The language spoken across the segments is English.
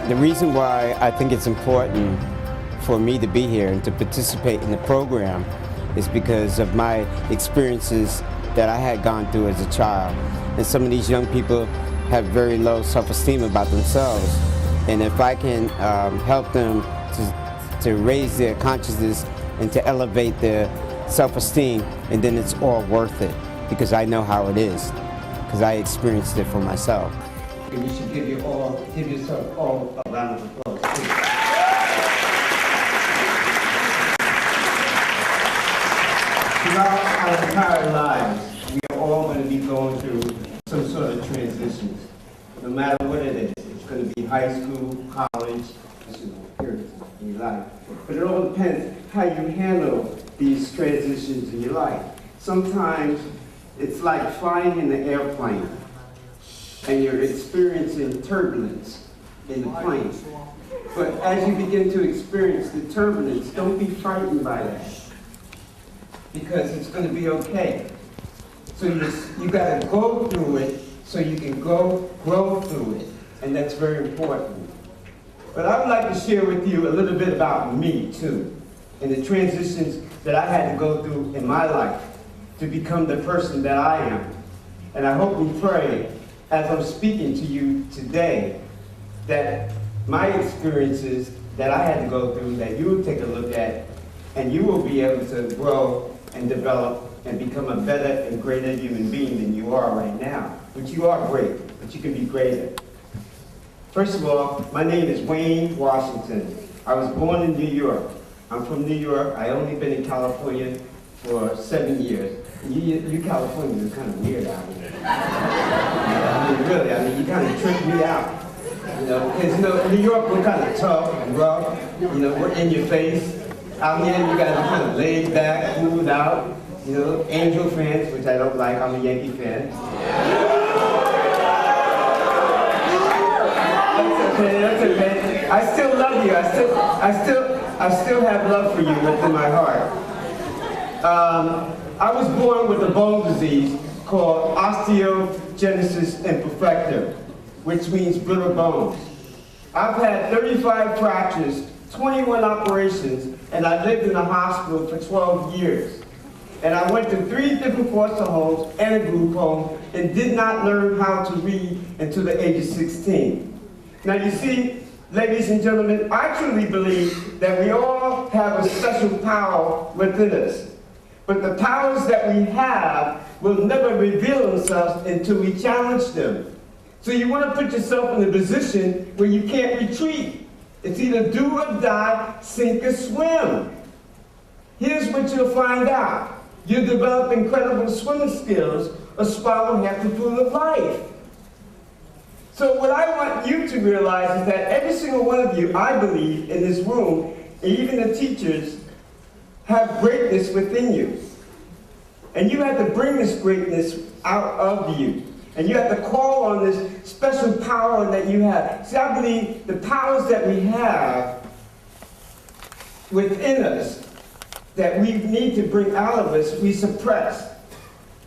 The reason why I think it's important for me to be here and to participate in the program is because of my experiences that I had gone through as a child. And some of these young people have very low self-esteem about themselves. And if I can help them to raise their consciousness and to elevate their self-esteem, and then it's all worth it, because I know how it is, because I experienced it for myself. And you should give yourself all a round of applause. Throughout our entire lives, we are all going to be going through some sort of transitions. No matter what it is, it's going to be high school, college, periods in your life. But it all depends how you handle these transitions in your life. Sometimes it's like flying in the airplane and you're experiencing turbulence in the plane. But as you begin to experience the turbulence, don't be frightened by that, because it's going to be okay. So you got to go through it so you can grow through it, and that's very important. But I would like to share with you a little bit about me too, and the transitions that I had to go through in my life to become the person that I am. And I hope and pray, as I'm speaking to you today, that my experiences that I had to go through, that you will take a look at, and you will be able to grow and develop and become a better and greater human being than you are right now. But you are great, but you can be greater. First of all, my name is Wayne Washington. I was born in New York. I'm from New York. I only been in California for 7 years. You Californians are kind of weird out here. I mean, really, you kind of tricked me out. Because, in New York, we're kind of tough and rough. We're in your face. Out here, you guys are kind of laid back, cooled out. Angel fans, which I don't like. I'm a Yankee fan. That's okay. I still love you. I still have love for you within my heart. I was born with a bone disease called osteogenesis imperfecta, which means brittle bones. I've had 35 fractures, 21 operations, and I lived in a hospital for 12 years. And I went to 3 different foster homes and a group home and did not learn how to read until the age of 16. Now you see, ladies and gentlemen, I truly believe that we all have a special power within us. But the powers that we have will never reveal themselves until we challenge them. So you want to put yourself in a position where you can't retreat. It's either do or die, sink or swim. Here's what you'll find out. You'll develop incredible swimming skills or swallow half the pool of life. So what I want you to realize is that every single one of you, I believe, in this room, and even the teachers, have greatness within you. And you have to bring this greatness out of you. And you have to call on this special power that you have. See, I believe the powers that we have within us that we need to bring out of us, we suppress.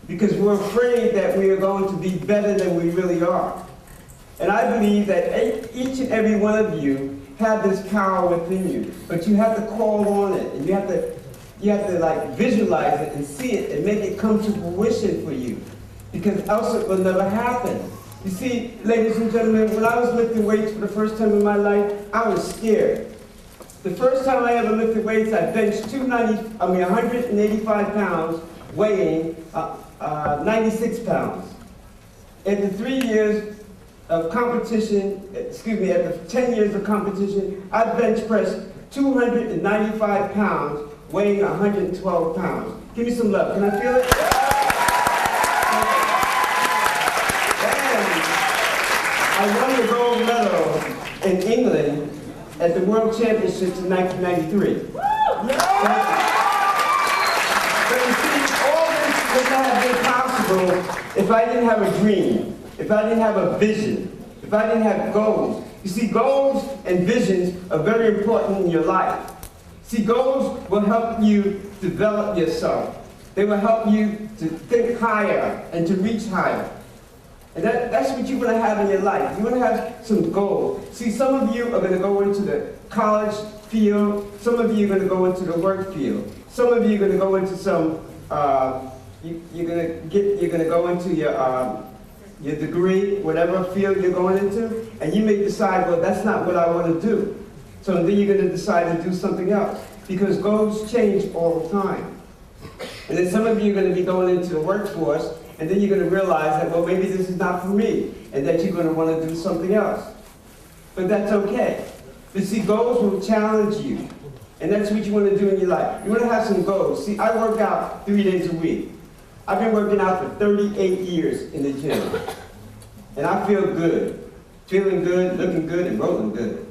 Because we're afraid that we are going to be better than we really are. And I believe that each and every one of you have this power within you. But you have to call on it. And you have to like visualize it and see it and make it come to fruition for you. Because else it will never happen. You see, ladies and gentlemen, when I was lifting weights for the first time in my life, I was scared. The first time I ever lifted weights, I benched 185 pounds, weighing 96 pounds. After 3 years of competition, after 10 years of competition, I bench pressed 295 pounds, weighing 112 pounds. Give me some love. Can I feel it? I won the gold medal in England at the World Championships in 1993. But you see, all this would not have been possible if I didn't have a dream, if I didn't have a vision, if I didn't have goals. You see, goals and visions are very important in your life. See, goals will help you develop yourself. They will help you to think higher and to reach higher. And that's what you want to have in your life. You want to have some goals. See, some of you are going to go into the college field. Some of you are going to go into the work field. Some of you are going to go into some, you're going to go into your degree, whatever field you're going into, and you may decide, well, that's not what I want to do. So then you're going to decide to do something else, because goals change all the time. And then some of you are going to be going into the workforce, and then you're going to realize that, well, maybe this is not for me, and that you're going to want to do something else. But that's okay. But see, goals will challenge you, and that's what you want to do in your life. You want to have some goals. See, I work out 3 days a week. I've been working out for 38 years in the gym, and I feel good. Feeling good, looking good, and rolling good.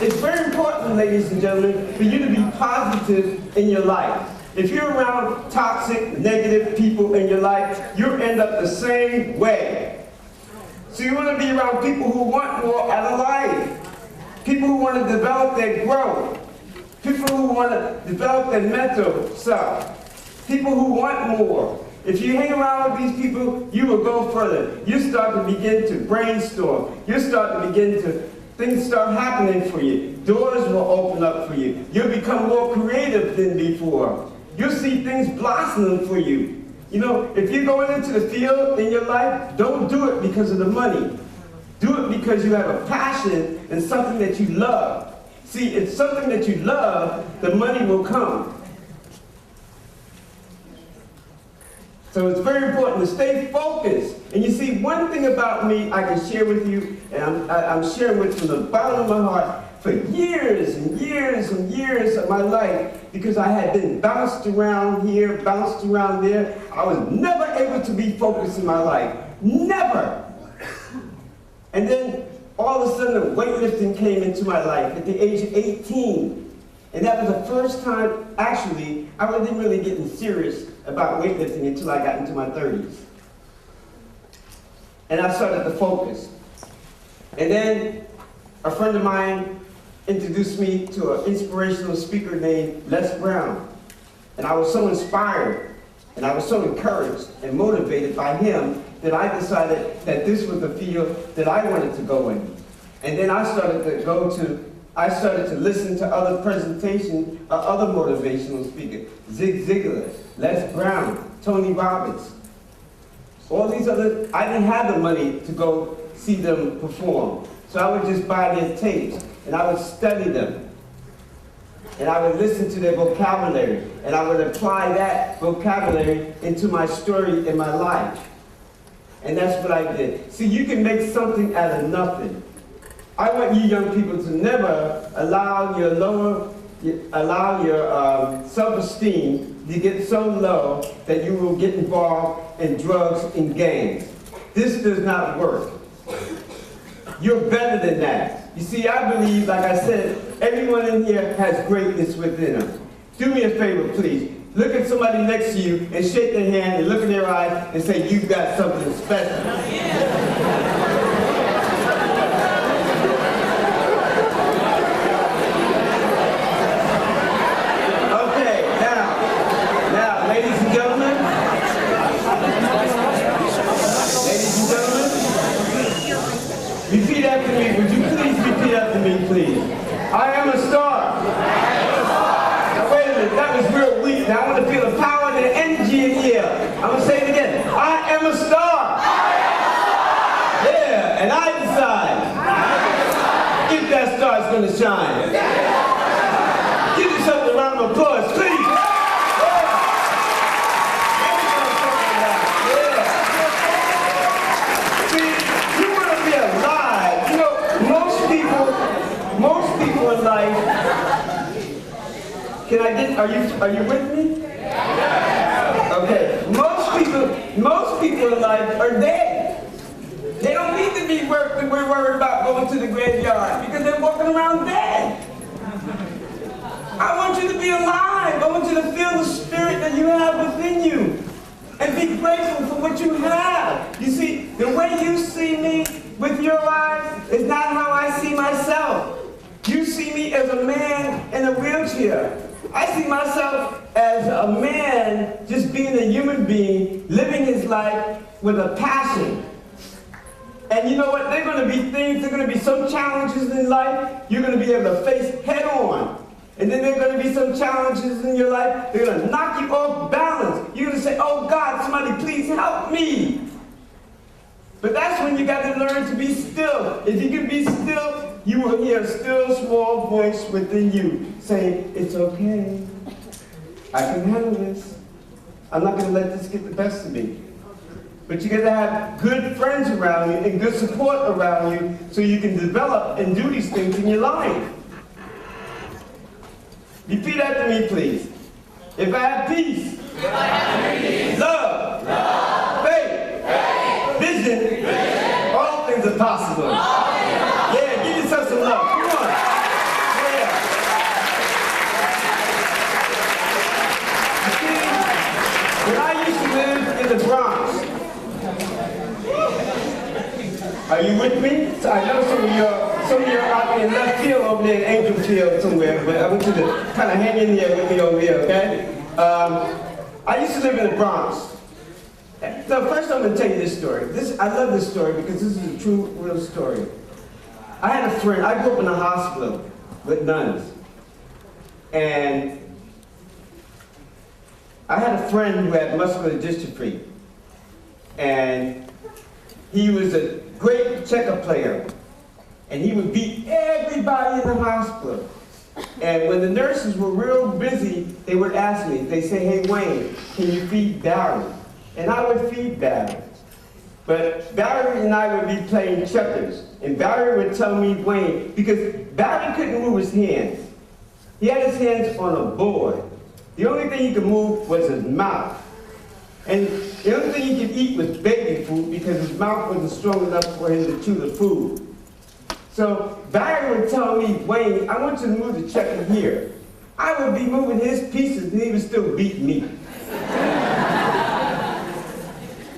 It's very important, ladies and gentlemen, for you to be positive in your life. If you're around toxic, negative people in your life, you'll end up the same way. So you want to be around people who want more out of life. People who want to develop their growth. People who want to develop their mental self. People who want more. If you hang around with these people, you will go further. You start to begin to brainstorm. You start to begin to things start happening for you. Doors will open up for you. You'll become more creative than before. You'll see things blossoming for you. You know, if you're going into the field in your life, don't do it because of the money. Do it because you have a passion and something that you love. See, it's something that you love, the money will come. So it's very important to stay focused. And you see, one thing about me I can share with you, and I'm sharing with from the bottom of my heart, for years and years and years of my life, because I had been bounced around here, bounced around there, I was never able to be focused in my life. Never! And then all of a sudden, weightlifting came into my life at the age of 18. And that was the first time, actually, I wasn't really getting serious about weightlifting until I got into my 30s. And I started to focus. And then a friend of mine introduced me to an inspirational speaker named Les Brown. And I was so inspired, and I was so encouraged and motivated by him that I decided that this was the field that I wanted to go in. And then I started to listen to other presentations of other motivational speakers. Zig Ziglar, Les Brown, Tony Robbins. All these other, I didn't have the money to go see them perform. So I would just buy their tapes, and I would study them. And I would listen to their vocabulary, and I would apply that vocabulary into my story in my life. And that's what I did. See, you can make something out of nothing. I want you young people to never allow your self-esteem to get so low that you will get involved in drugs and gangs. This does not work. You're better than that. You see, I believe, like I said, everyone in here has greatness within them. Do me a favor, please. Look at somebody next to you and shake their hand and look in their eyes and say, you've got something special. Repeat after me. Would you please repeat after me, please? I am a star. Now, wait a minute. That was real weak. Now, I want to feel the power and the energy in here. I'm going to say it again. I am a star. Yeah, and I decide if that star is going to shine. Give yourself a round of applause, please. In life, can I get, are you with me? Okay, most people in life are dead. They don't need to be worried about going to the graveyard because they're walking around dead. I want you to be alive. I want you to feel the spirit that you have within you and be grateful for what you have. You see, the way you see me with your eyes is not how I see myself. You see me as a man in a wheelchair. here. I see myself as a man just being a human being, living his life with a passion. And you know what? There are going to be things, there are going to be some challenges in life you're going to be able to face head on. And then there are going to be some challenges in your life, they're going to knock you off balance. You're going to say, oh God, somebody please help me. But that's when you got to learn to be still. If you can be still, you will hear a still small voice within you saying, it's okay. I can handle this. I'm not going to let this get the best of me. But you got to have good friends around you and good support around you so you can develop and do these things in your life. Repeat after me, please. If I have peace, love, faith, vision, all things are possible. Yeah, give yourself some love. Come on. Yeah. You see, when I used to live in the Bronx, are you with me? So I know some of you are out in left field over there in Angel Field somewhere, but I want you to kind of hang in there with me over here, okay? I used to live in the Bronx. So first I'm going to tell you this story. I love this story because this is a true, real story. I had a friend, I grew up in a hospital with nuns. And I had a friend who had muscular dystrophy. And he was a great checker player. And he would beat everybody in the hospital. And when the nurses were real busy, they would ask me, they say, hey Wayne, can you feed Barry? And I would feed Barry. But Barry and I would be playing checkers. And Barry would tell me, Wayne, because Barry couldn't move his hands. He had his hands on a board. The only thing he could move was his mouth. And the only thing he could eat was baby food because his mouth wasn't strong enough for him to chew the food. So Barry would tell me, Wayne, I want you to move the checker here. I would be moving his pieces and he would still beat me.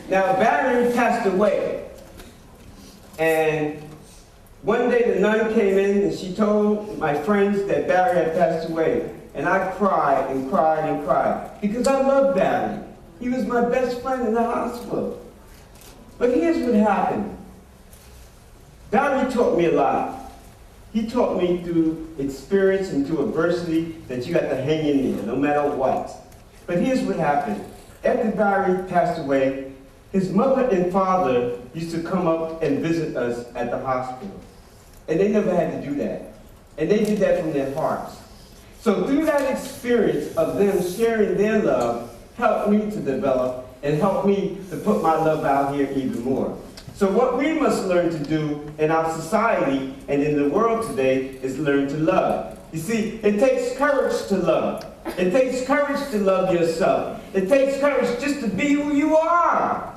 Now Barry passed away. And one day the nun came in and she told my friends that Barry had passed away. And I cried and cried and cried because I loved Barry. He was my best friend in the hospital. But here's what happened. Barry taught me a lot. He taught me through experience and through adversity that you got to hang in there no matter what. But here's what happened. After Barry passed away, his mother and father used to come up and visit us at the hospital. And they never had to do that. And they did that from their hearts. So through that experience of them sharing their love, helped me to develop and helped me to put my love out here even more. So what we must learn to do in our society and in the world today is learn to love. You see, it takes courage to love. It takes courage to love yourself. It takes courage just to be who you are.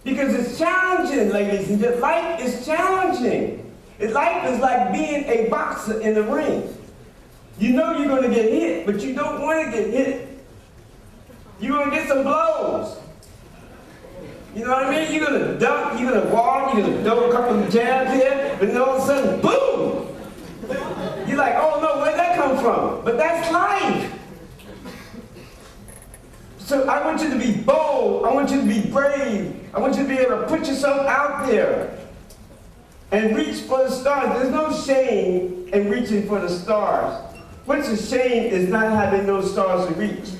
Because it's challenging, ladies and gentlemen. Life is challenging. Life is like being a boxer in the ring. You know you're going to get hit, but you don't want to get hit. You're going to get some blows. You know what I mean? You're going to duck, you're going to walk, you're going to throw a couple of jabs here, but then all of a sudden, boom! You're like, oh no, where'd that come from? But that's life. So I want you to be bold. I want you to be brave. I want you to be able to put yourself out there and reach for the stars. There's no shame in reaching for the stars. What's a shame is not having those stars to reach.